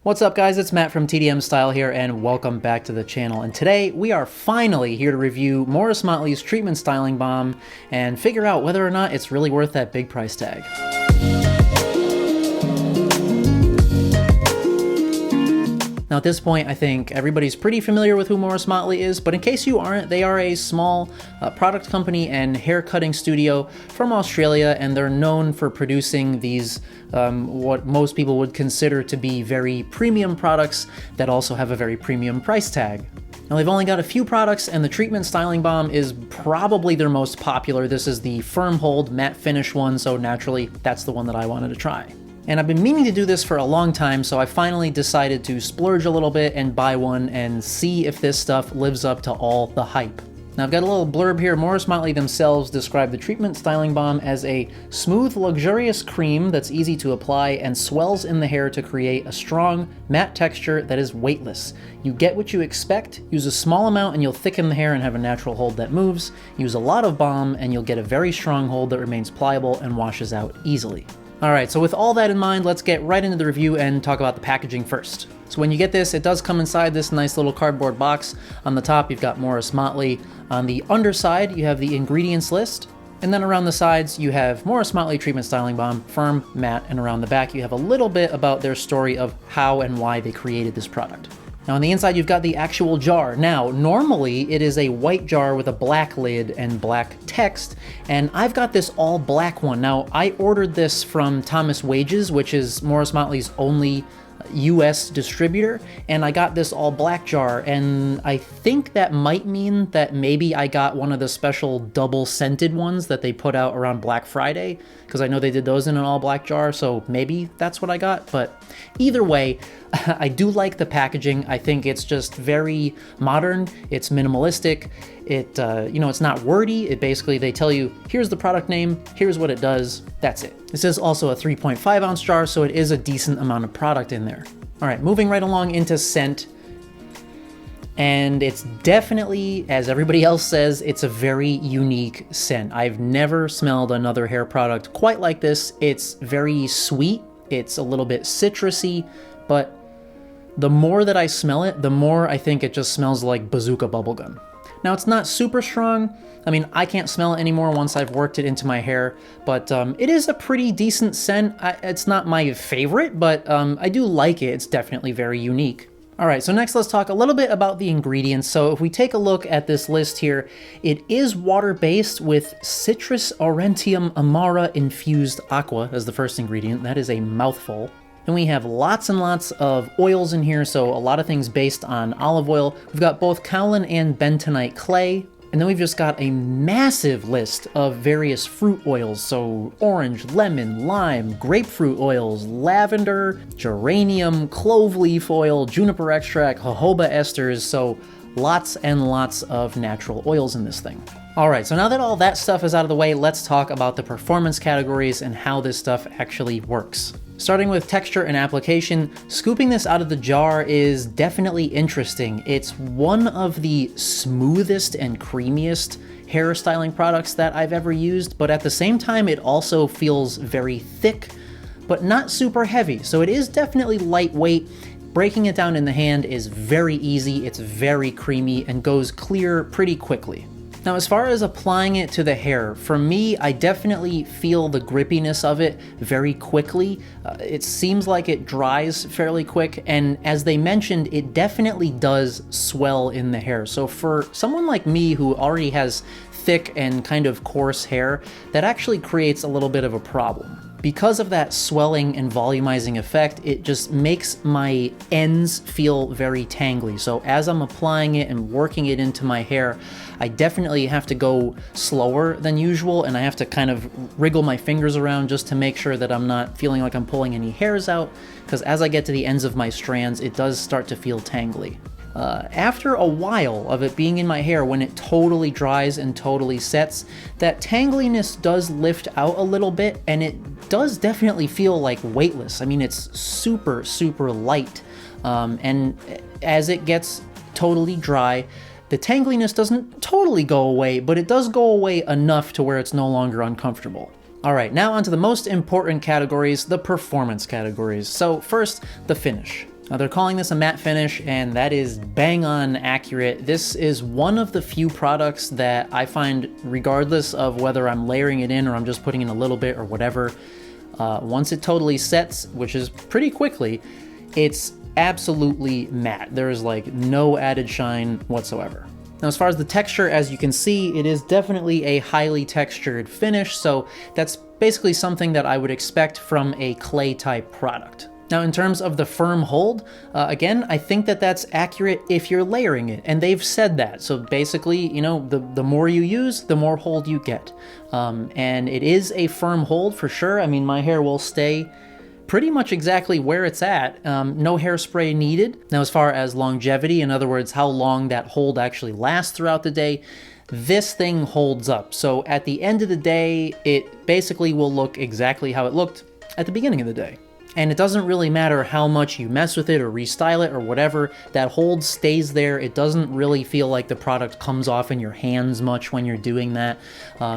What's up guys, it's Matt from TDM Style here and welcome back to the channel. And today we are finally here to review Morris Motley's Treatment Styling Balm and figure out whether or not it's really worth that big price tag. Now at this point, I think everybody's pretty familiar with who Morris Motley is, but in case you aren't, they are a small product company and hair cutting studio from Australia, and they're known for producing these what most people would consider to be very premium products that also have a very premium price tag. Now they've only got a few products, and the Treatment Styling Balm is probably their most popular. This is the firm hold matte finish one, so naturally that's the one that I wanted to try. And I've been meaning to do this for a long time, so I finally decided to splurge a little bit and buy one and see if this stuff lives up to all the hype. Now I've got a little blurb here. Morris Motley themselves describe the Treatment Styling Balm as a smooth, luxurious cream that's easy to apply and swells in the hair to create a strong, matte texture that is weightless. You get what you expect, use a small amount and you'll thicken the hair and have a natural hold that moves. Use a lot of balm and you'll get a very strong hold that remains pliable and washes out easily. Alright, so with all that in mind, let's get right into the review and talk about the packaging first. So when you get this, it does come inside this nice little cardboard box. On the top, you've got Morris Motley. On the underside, you have the ingredients list. And then around the sides, you have Morris Motley Treatment Styling Balm, firm, matte, and around the back, you have a little bit about their story of how and why they created this product. Now on the inside, you've got the actual jar. Now, normally it is a white jar with a black lid and black text, and I've got this all black one. Now, I ordered this from Thomas Wages, which is Morris Motley's only US distributor, and I got this all black jar, and I think that might mean that maybe I got one of the special double scented ones that they put out around Black Friday, because I know they did those in an all black jar, so maybe that's what I got. But either way, I do like the packaging. I think it's just very modern, it's minimalistic, it's not wordy. It basically, they tell you, here's the product name, here's what it does, that's it. This is also a 3.5 ounce jar, so it is a decent amount of product in there. All right, moving right along into scent. And it's definitely, as everybody else says, it's a very unique scent. I've never smelled another hair product quite like this. It's very sweet, it's a little bit citrusy, but the more that I smell it, the more I think it just smells like bazooka bubblegum. Now, it's not super strong. I mean, I can't smell it anymore once I've worked it into my hair, but it is a pretty decent scent. It's not my favorite, but I do like it. It's definitely very unique. All right, so next let's talk a little bit about the ingredients. So if we take a look at this list here, it is water-based with citrus Aurantium Amara Infused Aqua as the first ingredient. That is a mouthful. Then we have lots and lots of oils in here, so a lot of things based on olive oil. We've got both Kaolin and Bentonite clay. And then we've just got a massive list of various fruit oils, so orange, lemon, lime, grapefruit oils, lavender, geranium, clove leaf oil, juniper extract, jojoba esters, so lots and lots of natural oils in this thing. All right, so now that all that stuff is out of the way, let's talk about the performance categories and how this stuff actually works. Starting with texture and application, scooping this out of the jar is definitely interesting. It's one of the smoothest and creamiest hair styling products that I've ever used, but at the same time, it also feels very thick, but not super heavy. So it is definitely lightweight. Breaking it down in the hand is very easy, it's very creamy, and goes clear pretty quickly. Now, as far as applying it to the hair, for me, I definitely feel the grippiness of it very quickly. It seems like it dries fairly quick, and as they mentioned, it definitely does swell in the hair. So for someone like me who already has thick and kind of coarse hair, that actually creates a little bit of a problem. Because of that swelling and volumizing effect, it just makes my ends feel very tangly. So as I'm applying it and working it into my hair, I definitely have to go slower than usual, and I have to kind of wriggle my fingers around just to make sure that I'm not feeling like I'm pulling any hairs out, because as I get to the ends of my strands, it does start to feel tangly. After a while of it being in my hair, when it totally dries and totally sets, that tangliness does lift out a little bit, and it does definitely feel like weightless. I mean, it's super, super light. And as it gets totally dry, the tangliness doesn't totally go away, but it does go away enough to where it's no longer uncomfortable. All right, now onto the most important categories, the performance categories. So first, the finish. Now they're calling this a matte finish, and that is bang on accurate. This is one of the few products that I find, regardless of whether I'm layering it in or I'm just putting in a little bit or whatever, once it totally sets, which is pretty quickly, it's absolutely matte. There is like no added shine whatsoever. Now, as far as the texture, as you can see, it is definitely a highly textured finish, so that's basically something that I would expect from a clay type product. Now, in terms of the firm hold, again, I think that that's accurate if you're layering it, and they've said that. So basically, you know, the more you use, the more hold you get. And it is a firm hold for sure. I mean, my hair will stay pretty much exactly where it's at. No hairspray needed. Now, as far as longevity, in other words, how long that hold actually lasts throughout the day, this thing holds up. So at the end of the day, it basically will look exactly how it looked at the beginning of the day. And it doesn't really matter how much you mess with it or restyle it or whatever, that hold stays there. It doesn't really feel like the product comes off in your hands much when you're doing that.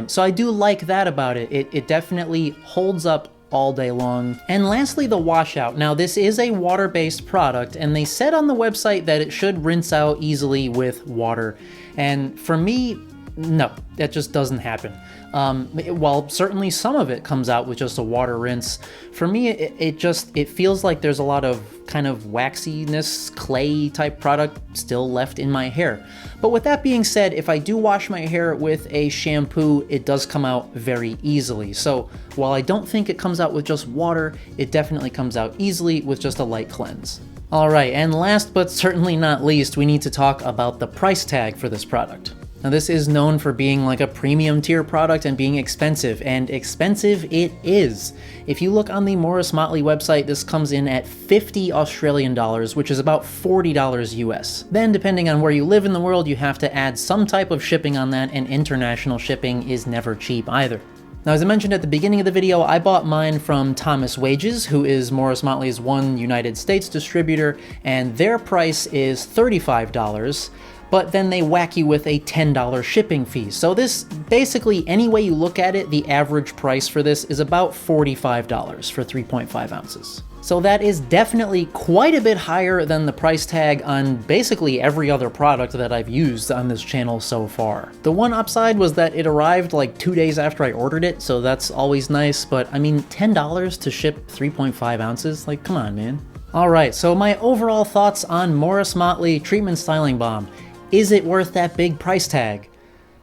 So I do like that about it. It definitely holds up all day long. And lastly, the washout. Now, this is a water-based product, and they said on the website that it should rinse out easily with water. And for me, no, that just doesn't happen. While certainly some of it comes out with just a water rinse, for me, it feels like there's a lot of kind of waxiness, clay type product still left in my hair. But with that being said, if I do wash my hair with a shampoo, it does come out very easily. So while I don't think it comes out with just water, it definitely comes out easily with just a light cleanse. All right, and last but certainly not least, we need to talk about the price tag for this product. Now, this is known for being like a premium tier product and being expensive, and expensive it is. If you look on the Morris Motley website, this comes in at 50 Australian dollars, which is about $40 US. Then, depending on where you live in the world, you have to add some type of shipping on that, and international shipping is never cheap either. Now, as I mentioned at the beginning of the video, I bought mine from Thomas Wages, who is Morris Motley's one United States distributor, and their price is $35. But then they whack you with a $10 shipping fee. So this, basically, any way you look at it, the average price for this is about $45 for 3.5 ounces. So that is definitely quite a bit higher than the price tag on basically every other product that I've used on this channel so far. The one upside was that it arrived like 2 days after I ordered it, so that's always nice, but I mean, $10 to ship 3.5 ounces? Like, come on, man. All right, so my overall thoughts on Morris Motley Treatment Styling Balm. Is it worth that big price tag?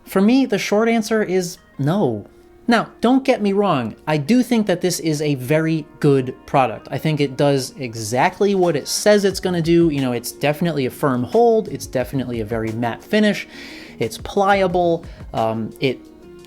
For me, the short answer is no. Now, don't get me wrong, I do think that this is a very good product. I think it does exactly what it says it's gonna do. You know, it's definitely a firm hold, it's definitely a very matte finish, it's pliable, it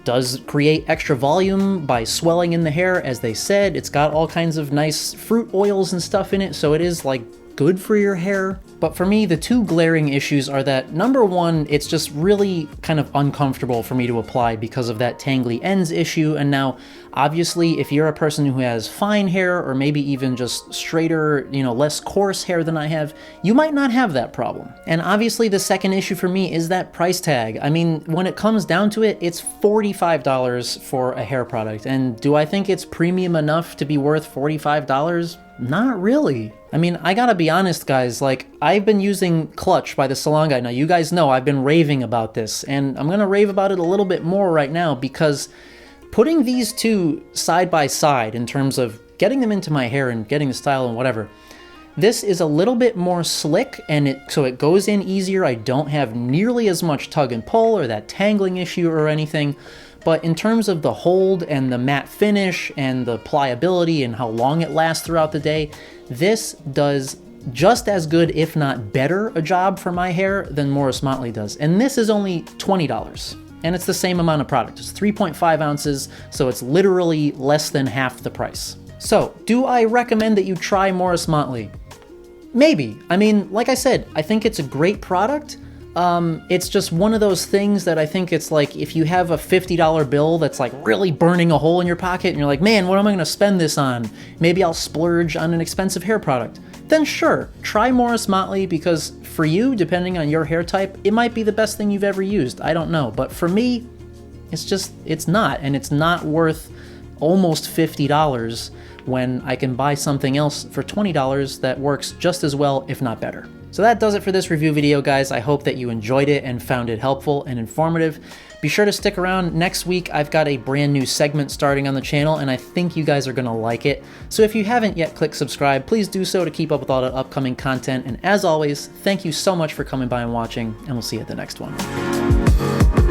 does create extra volume by swelling in the hair, as they said. It's got all kinds of nice fruit oils and stuff in it, so it is like good for your hair. But for me, the two glaring issues are that, number one, it's just really kind of uncomfortable for me to apply because of that tangly ends issue. And now, obviously, if you're a person who has fine hair or maybe even just straighter, you know, less coarse hair than I have, you might not have that problem. And obviously, the second issue for me is that price tag. I mean, when it comes down to it, it's $45 for a hair product. And do I think it's premium enough to be worth $45? Not really. I mean, I gotta be honest, guys, like, I've been using Clutch by the Salon Guy. Now, you guys know I've been raving about this, and I'm gonna rave about it a little bit more right now because putting these two side by side in terms of getting them into my hair and getting the style and whatever, this is a little bit more slick, and so it goes in easier. I don't have nearly as much tug and pull or that tangling issue or anything. But in terms of the hold and the matte finish and the pliability and how long it lasts throughout the day, this does just as good, if not better, a job for my hair than Morris Motley does. And this is only $20. And it's the same amount of product. It's 3.5 ounces, so it's literally less than half the price. So, do I recommend that you try Morris Motley? Maybe. I mean, like I said, I think it's a great product. It's just one of those things that I think it's like, if you have a $50 bill that's like really burning a hole in your pocket and you're like, man, what am I gonna spend this on? Maybe I'll splurge on an expensive hair product. Then sure, try Morris Motley, because for you, depending on your hair type, it might be the best thing you've ever used. I don't know, but for me, it's not, and it's not worth almost $50 when I can buy something else for $20 that works just as well, if not better. So that does it for this review video, guys. I hope that you enjoyed it and found it helpful and informative. Be sure to stick around. Next week, I've got a brand new segment starting on the channel, and I think you guys are gonna like it. So if you haven't yet clicked subscribe, please do so to keep up with all the upcoming content. And as always, thank you so much for coming by and watching, and we'll see you at the next one.